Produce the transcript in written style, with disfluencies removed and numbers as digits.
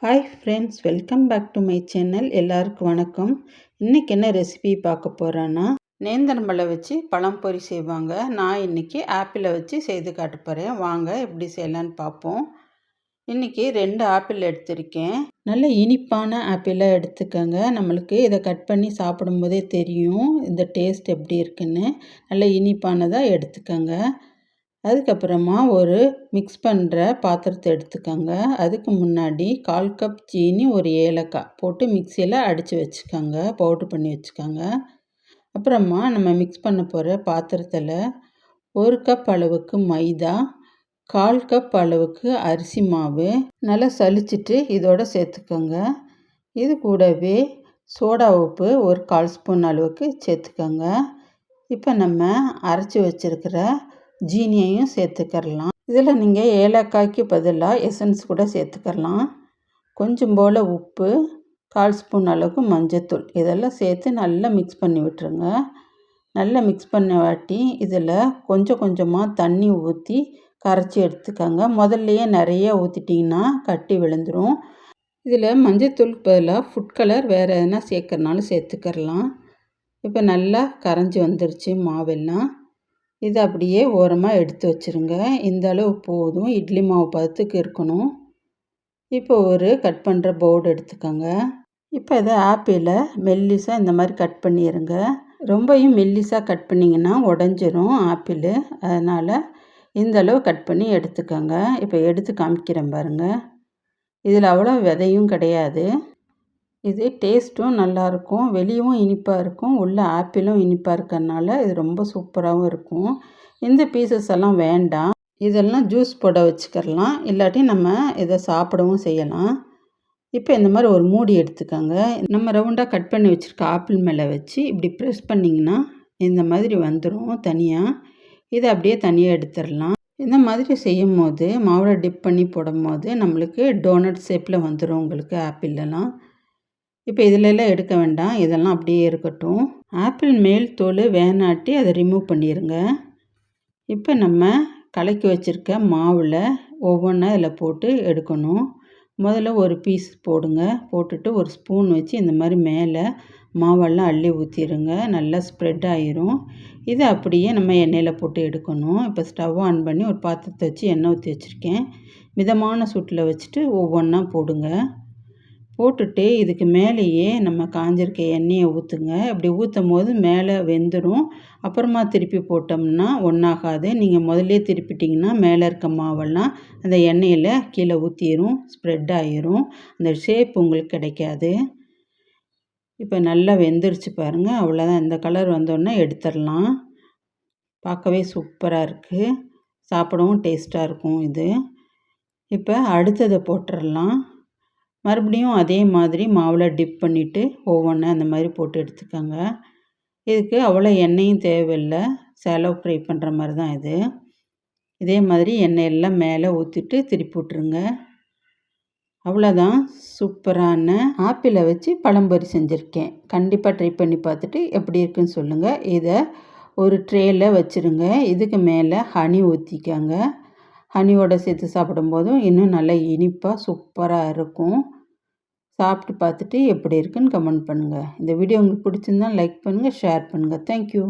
Hi friends, welcome back to my channel. எல்லாருக்கும் வணக்கம். இன்றைக்கி என்ன ரெசிபி பார்க்க போகிறேன்னா, நேந்திரம்பழம் வச்சு பழம்பொரி செய்வாங்க. நான் இன்றைக்கி ஆப்பிளை வச்சு செய்து காட்ட போகிறேன். வாங்க எப்படி செய்யலான்னு பார்ப்போம். இன்றைக்கி 2 ஆப்பிள் எடுத்திருக்கேன். நல்ல இனிப்பான ஆப்பிளாக எடுத்துக்கோங்க. நம்மளுக்கு இதை கட் பண்ணி சாப்பிடும்போதே தெரியும் இந்த டேஸ்ட் எப்படி இருக்குன்னு. நல்ல இனிப்பானதாக எடுத்துக்கோங்க. அதுக்கப்புறமா ஒரு மிக்ஸ் பண்ணுற பாத்திரத்தை எடுத்துக்கோங்க. அதுக்கு முன்னாடி 1/4 கப் சீனி, ஒரு ஏலக்காய் போட்டு மிக்சியில் அடித்து வச்சுக்கோங்க. பவுட்ரு பண்ணி வச்சுக்கோங்க. அப்புறமா நம்ம மிக்ஸ் பண்ண போகிற பாத்திரத்தில் 1 கப் அளவுக்கு மைதா, 1/4 கப் அளவுக்கு அரிசி மாவு நல்லா சலிச்சிட்டு இதோடு சேர்த்துக்கோங்க. இது கூடவே சோடா உப்பு ஒரு 1/4 ஸ்பூன் அளவுக்கு சேர்த்துக்கோங்க. இப்போ நம்ம அரைச்சி வச்சுருக்கிற ஜீனியையும் சேர்த்துக்கரலாம். இதில் நீங்கள் ஏலக்காய்க்கு பதிலாக எசன்ஸ் கூட சேர்த்துக்கரலாம். கொஞ்சம் போல் உப்பு, 1/4 ஸ்பூன் அளவுக்கு மஞ்சத்தூள் இதெல்லாம் சேர்த்து நல்லா மிக்ஸ் பண்ணி விட்டுருங்க. நல்லா மிக்ஸ் பண்ண வாட்டி இதில் கொஞ்சம் கொஞ்சமாக தண்ணி ஊற்றி கரைச்சி எடுத்துக்கோங்க. முதல்லையே நிறைய ஊற்றிட்டிங்கன்னா கட்டி விழுந்துடும். இதில் மஞ்சத்தூளுக்கு பதிலாக ஃபுட் கலர் வேறு எதனா சேர்க்கறனாலும் சேர்த்துக்கரலாம். இப்போ நல்லா கரைஞ்சி வந்துருச்சு மாவெல்லாம். இது அப்படியே ஓரமாக எடுத்து வச்சுருங்க. இந்த அளவு போதும். இட்லி மாவு பதத்துக்கு இருக்கணும். இப்போ ஒரு கட் பண்ணுற போர்டு எடுத்துக்கோங்க. இப்போ இதை ஆப்பிளை மெல்லிசாக இந்த மாதிரி கட் பண்ணிடுங்க. ரொம்பவும் மெல்லிசாக கட் பண்ணிங்கன்னா உடஞ்சிரும் ஆப்பிள். அதனால் இந்த அளவு கட் பண்ணி எடுத்துக்கோங்க. இப்போ எடுத்து காமிக்கிறேன் பாருங்கள். இதில் அவ்வளோ விதையும் கிடையாது. இது டேஸ்ட்டும் நல்லாயிருக்கும். வெளியவும் இனிப்பாக இருக்கும். உள்ள ஆப்பிளும் இனிப்பாக இருக்கறனால இது ரொம்ப சூப்பராகவும் இருக்கும். இந்த பீசஸ் எல்லாம் வேண்டாம். இதெல்லாம் ஜூஸ் போட வச்சுக்கிறலாம். இல்லாட்டி நம்ம இதை சாப்பிடவும் செய்யலாம். இப்போ இந்த மாதிரி ஒரு மூடி எடுத்துக்கோங்க. நம்ம ரவுண்டாக கட் பண்ணி வச்சுருக்க ஆப்பிள் மேலே வச்சு இப்படி ப்ரெஸ் பண்ணிங்கன்னா இந்த மாதிரி வந்துடும் தனியாக. இதை அப்படியே தனியாக எடுத்துடலாம். இந்த மாதிரி செய்யும் போது மாவில் டிப் பண்ணி போடும் போது நம்மளுக்கு டோனட் ஷேப்பில் வந்துடும் உங்களுக்கு ஆப்பிளெல்லாம். இப்போ இதிலெல்லாம் எடுக்க வேண்டாம். இதெல்லாம் அப்படியே இருக்கட்டும். ஆப்பிள் மேல் தோல் வேணாட்டி அதை ரிமூவ் பண்ணிடுங்க. இப்போ நம்ம கலக்கி வச்சுருக்க மாவில் ஒவ்வொன்றா இதில் போட்டு எடுக்கணும். முதல்ல ஒரு பீஸ் போடுங்க. போட்டுட்டு ஒரு ஸ்பூன் வச்சு இந்த மாதிரி மேலே மாவெல்லாம் அள்ளி ஊற்றிடுங்க. நல்லா ஸ்ப்ரெட் ஆகிரும். இதை அப்படியே நம்ம எண்ணெயில் போட்டு எடுக்கணும். இப்போ ஸ்டவ் ஆன் பண்ணி ஒரு பாத்திரத்தை வச்சு எண்ணெய் ஊற்றி வச்சுருக்கேன். மிதமான சூட்டில் வச்சுட்டு ஒவ்வொன்றா போடுங்க. போட்டுட்டு இதுக்கு மேலேயே நம்ம காஞ்சிருக்க எண்ணெயை ஊற்றுங்க. இப்படி ஊற்றும் போது மேலே வெந்துடும். அப்புறமா திருப்பி போட்டோம்னா ஒன்றாகாது. நீங்கள் முதல்லே திருப்பிட்டிங்கன்னா மேலே இருக்க மாவெல்லாம் அந்த எண்ணெயில் கீழே ஊற்றிடும், ஸ்ப்ரெட் ஆகிரும். அந்த ஷேப் உங்களுக்கு கிடைக்காது. இப்போ நல்லா வெந்துருச்சு பாருங்கள். அவ்வளோதான். இந்த கலர் வந்தோடனே எடுத்துடலாம். பார்க்கவே சூப்பராக இருக்குது. சாப்பிடவும் டேஸ்ட்டாக இருக்கும் இது. இப்போ அடுத்ததை போட்டுடலாம். மறுபடியும் அதே மாதிரி மாவில் டிப் பண்ணிவிட்டு ஒவ்வொன்றா அந்த மாதிரி போட்டு எடுத்துக்கோங்க. இதுக்கு அவ்வளோ எண்ணெயும் தேவையில்லை. சேலோ ஃப்ரை பண்ணுற மாதிரி தான் இது. இதே மாதிரி எண்ணெயெல்லாம் மேலே ஊற்றிட்டு திருப்பி விட்ருங்க. அவ்வளோதான். சூப்பரான ஆப்பிளை வச்சு பழம்பொரி செஞ்சுருக்கேன். கண்டிப்பாக ட்ரை பண்ணி பார்த்துட்டு எப்படி இருக்குன்னு சொல்லுங்கள். இதை ஒரு ட்ரேயில் வச்சுருங்க. இதுக்கு மேலே ஹனி ஊற்றிக்கோங்க. ஹனியோடு சேர்த்து சாப்பிடும்போதும் இன்னும் நல்லா இனிப்பாக சூப்பராக இருக்கும். சாப்பிட்டு பார்த்துட்டு எப்படி இருக்குன்னு கமெண்ட் பண்ணுங்கள். இந்த வீடியோ உங்களுக்கு பிடிச்சிருந்தா லைக் பண்ணுங்கள், ஷேர் பண்ணுங்கள். தேங்க்யூ.